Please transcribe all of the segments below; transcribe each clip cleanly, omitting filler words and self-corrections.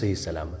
صحیح سلامت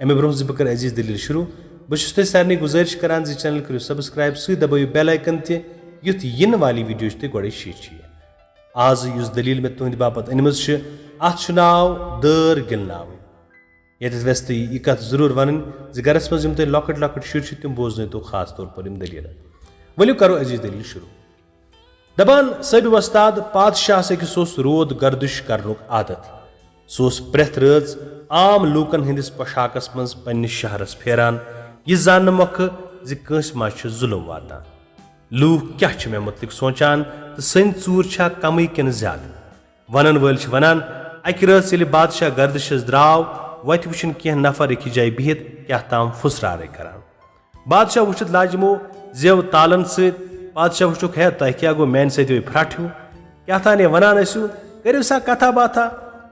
اَمہِ برونٛہہ زِ بہٕ کَرٕ أزِچ دٔلیٖل شروٗع بہٕ چھُس تۄہہِ سارنٕے گُزٲرِش کران زِ چینل کٔرِو سبسکرایب سۭتۍ دبٲیِو بیل آیکن تہِ یُتھ یِنہٕ والی ویڈیو چھِ تۄہہِ گۄڈَے شیٚچھِ آز یُس دٔلیٖل مےٚ تُہنٛدِ باپتھ أنمٕژ چھِ اَتھ چھُ ناو دٲر گِلناوٕنۍ ییٚتٮ۪تھ ویسہِ تُہۍ یہِ کتھ ضروٗر وَنٕنۍ زِ گرس منٛز یِم تۄہہِ لۄکٕٹۍ لۄکٕٹۍ شُرۍ چھِ تِم بوزنٲیتو خاص طور پر یِم دٔلیٖلہٕ ؤلِو کرو أزِچ دٔلیٖل شروٗع دپان صٲبہِ وۄستاد پادشاہس أکِس اوس رود گردش کرنُک عادت سُہ اوس پرٛٮ۪تھ رٲژ عام لوٗکن ہٕنٛدِس پۄشاکس منٛز پننِس شہرس پھیران یہِ زاننہٕ مۄکھٕ زِ کٲنٛسہِ ما چھُ ظُلم واتان لوٗکھ کیاہ چھِ مےٚ مُتعلق سونچان تہٕ سٲنۍ ژوٗر چھا کمٕے کِنہٕ زیادٕ ونن وٲلۍ چھِ ونان اکہِ رٲژ ییٚلہِ بادشاہ گردشس درٛاو وتہِ وٕچھِنۍ کینٛہہ نفر أکِس جایہِ بِہِتھ کیاہ تام پھُسرارے کران بادشاہ وٕچھِتھ لاجہِ یِمو زیو تالن سۭتۍ بادشاہ وٕچھُکھ ہے تۄہہِ کیاہ گوٚو میانہِ سۭتۍ ہوے پھرٛٹھ ہیوٗ کیاہ تانۍ ونان ٲسِو کٔرِو سا کتھا باتھا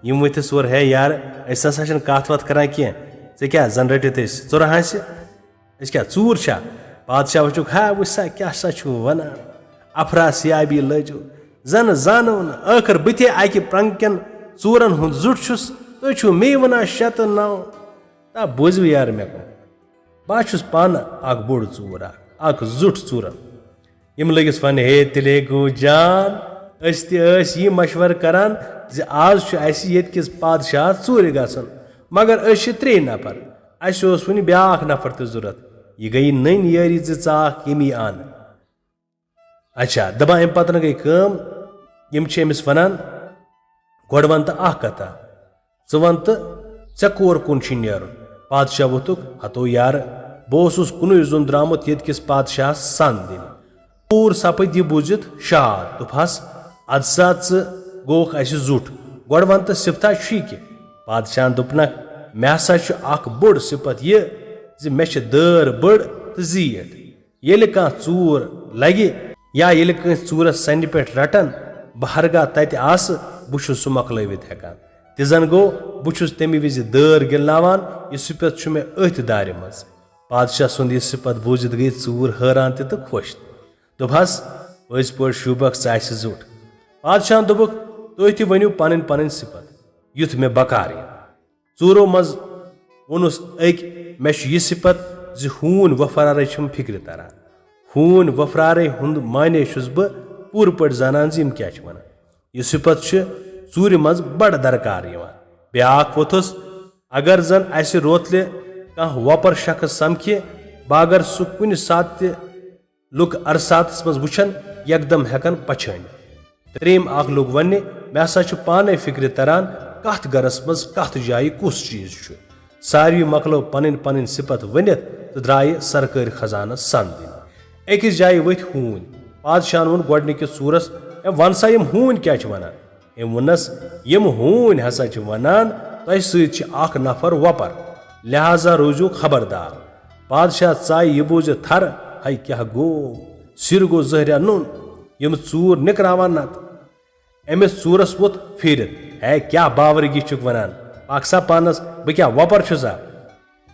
یِم ؤتھِس اورٕ ہے یار أسۍ ہسا چھِنہٕ کتھ وتھ کران کینٛہہ ژےٚ کیاہ زن رٔٹِتھ أسۍ ژُرٕ ہانسہِ أسۍ کیاہ ژوٗر چھا بادشاہ وٕچھُکھ ہے وٕچھ سا کیاہ سا چھُو ونان افراسیابی لٲجِو زن زانو نہٕ ٲخٕر بہٕ تہِ اکہِ پرنٛگ کٮ۪ن ژوٗرن ہُنٛد زُٹ چھُس تُہۍ چھِو مے ونان 6 تہٕ 9 تا بوٗزِو یار مےٚ کُن بہٕ چھُس پانہٕ اکھ بوٚڑ ژوٗر اکھ زُٹ ژوٗرن یِم لٔگِس وننہِ ہے تیٚلے گوٚو جان أسۍ تہِ ٲسۍ یہِ مشورٕ کران زِ آز چھُ اسہِ ییٚتہِ کِس پادشاہس ژوٗرِ گژھُن مگر أسۍ چھِ 3 نفر اسہِ اوس وُنہِ بیٛاکھ نفر تہِ ضوٚرتھ یہِ گٔیہِ نٔنۍ یٲری زِ ژاکھ ییٚمی انہٕ اچھا دپان امہِ پتہٕ گٔے کٲم یِم چھِ أمِس ونان گۄڈٕ ون تہٕ اکھ کتھا ژٕ ون تہٕ ژےٚ کور کُن چھُے نیرُن پادشاہ ووٚتھُکھ ہتو یارٕ بہٕ اوسُس کُنُے زوٚن درٛامُت ییٚتہِ کِس پادشاہس سن دِنہِ پوٗر سپٕدۍ یہِ بوٗزِتھ شاد دوٚپہس ادٕ سا ژٕ گوٚوکھ اسہِ زُٹ گۄڈٕ ون تہٕ صِفتھا چھُے کینٛہہ پادشاہن دوٚپنکھ مےٚ ہسا چھُ اکھ بوٚڑ صِفت یہِ زِ مےٚ چھِ دٲر بٔڑ تہٕ زیٖٹھ ییٚلہِ کانٛہہ ژوٗر لگہِ یا ییٚلہِ کٲنٛسہِ ژوٗرس سنہِ پٮ۪ٹھ رٹن بہٕ ہرگاہ تتہِ آسہٕ بہٕ چھُس سُہ مۄکلٲوِتھ ہٮ۪کان تہِ زن گوٚو بہٕ چھُس تمہِ وِزِ دٲر گِلناوان یہِ صِفت چھُ مےٚ أتھۍ دارِ منٛز پادشاہ سُنٛد یہِ صِفت بوٗزِتھ گٔیہِ ژوٗر حٲران تہِ تہٕ خۄش تہِ دوٚپہس پٔزۍ پٲٹھۍ شوٗبکھ ژٕ اسہِ زُٹ پادشاہن دوٚپُکھ تُہۍ تہِ ؤنِو پنٕنۍ پنٕنۍ صِفت یُتھ مےٚ بکار یِن ژوٗرو منٛز ووٚنُس أکۍ مےٚ چھُ یہِ صِفت زِ ہوٗنۍ وۄپھرارے چھِم فِکرِ تران ہوٗنۍ وۄپھرارے ہُنٛد معنے چھُس بہٕ پوٗرٕ پٲٹھۍ زانان زِ یِم کیاہ چھِ ونان یہِ صِفت چھِ ژوٗرِ منٛز بڑٕ درکار یِوان بیٛاکھ ووٚتھُس اگر زن اسہِ روتلہِ کانٛہہ وۄپر شخص سمکھِ بہٕ اگر سُہ کُنہِ ساتہٕ تہِ لُکہٕ ارساتس منٛز وٕچھن یکدم ہٮ۪کن پچھٲنِتھ 3یِم اکھ لوٚگ وننہِ مےٚ ہسا چھُ پانے فِکرِ تران کتھ گرس منٛز کتھ جایہِ کُس چیٖز چھُ ساروی مۄکلٲو پنٕنۍ پنٕنۍ صِفت ؤنِتھ تہٕ درٛایہِ سرکٲرۍ خزانس سن دِنہِ أکِس جایہِ ؤتھۍ ہوٗنۍ پادشاہن ووٚن گۄڈنِکِس ژوٗرس ہے ون سا یِم ہوٗنۍ کیاہ چھِ ونان أمۍ ووٚننس یِم ہوٗنۍ ہسا چھِ ونان تۄہہِ سۭتۍ چھِ اکھ نفر وۄپر لہذا روٗزِو خبردار پادشاہ ژایہِ یہِ بوٗزِتھ تھرٕ ہے کیاہ گوٚو سِر گوٚو زہریا نوٚن یِم ژوٗر نِکراوان نتہٕ أمِس ژوٗرس ووٚتھ پھیٖرِتھ ہے کیاہ باورٕگی چھُکھ ونان پاک سا پانس بہٕ کیاہ وۄپر چھُسا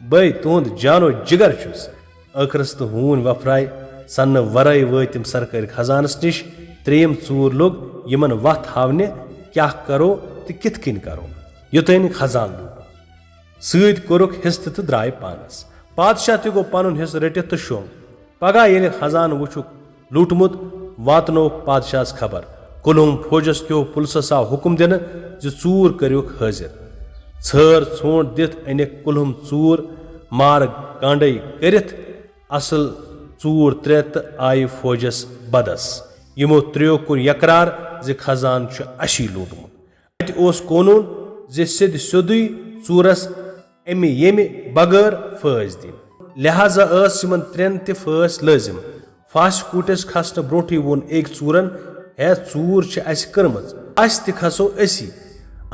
بے تُہُنٛد جانو جِگر چھُس ٲخرس تہٕ ہوٗنۍ وۄپھراے سننہٕ ورٲے وٲتۍ تِم سرکٲرۍ خزانس نِش 3یِم ژوٗر لوٚگ یِمن وتھ ہاونہِ کیاہ کرو تہٕ کِتھ کٔنۍ کرو یوٚتانۍ خزان لوٗٹ سۭتۍ کوٚرُکھ حِصہٕ تہٕ درٛاے پانس پادشاہ تہِ گوٚو پنُن حِصہٕ رٔٹِتھ تہٕ شوٚنگ پگاہ ییٚلہِ خزان وٕچھُکھ لوٗٹمُت واتنووُکھ پادشاہس خبر کُلہُم فوجس کیو پُلسس آو حُکُم دِنہٕ زِ ژوٗر کٔرِوکھ حٲضِر ژھٲر ژھونٛٹھ دِتھ أنِکھ کُلہُم ژوٗر مار گانڈے کٔرِتھ اصل ژوٗر 3 تہٕ آیہِ فوجس بدس یِمو 3یو کوٚر یقرار زِ خزان چھُ اَسی لوٗٹمُت اتہِ اوس قونوٗن زِ سیٚودُے ژوٗرس اَمہِ ییٚمہِ بغٲر پھٲسۍ دِنۍ لہذا ٲس یِمن 3 تہِ پھٲسۍ لٲزِم پھاسہِ کوٗٹِس کھسنہٕ برونٛٹھٕے ووٚن أکۍ ژوٗرن ہے ژوٗر چھِ اسہِ کٔرمٕژ أسۍ تہِ کھسو أسی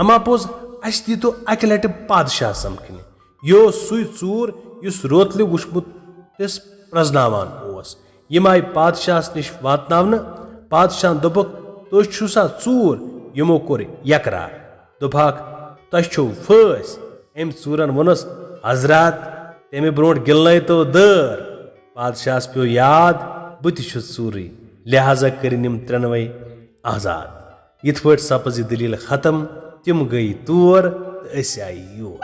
اما پوٚز اسہِ دیٖتو اکہِ لٹہِ پادشاہ سمکھنہِ یہِ اوس سُے ژوٗر یُس روتلہِ وٕچھمُتِس پرٛزناوان اوس یِم آیہِ پادشاہس نِش واتناونہٕ پادشاہن دوٚپُکھ تُہۍ چھِو سا ژوٗر یِمو کوٚر یقرار دوٚپہاکھ تۄہہِ چھو پھٲسۍ أمۍ ژوٗرن ووٚنُس حضرات تمہ برونٹ گِلنٲیتو دٲر بادشاہس پیو یاد بہٕ تہِ چھُس ژوٗرٕے لہذا کٔرِنۍ یِم ترٛٮ۪نوَے آزاد یِتھ پٲٹھۍ سپٕز یہِ دٔلیٖل ختم تِم گٔیہِ تور تہٕ أسۍ آیہِ یور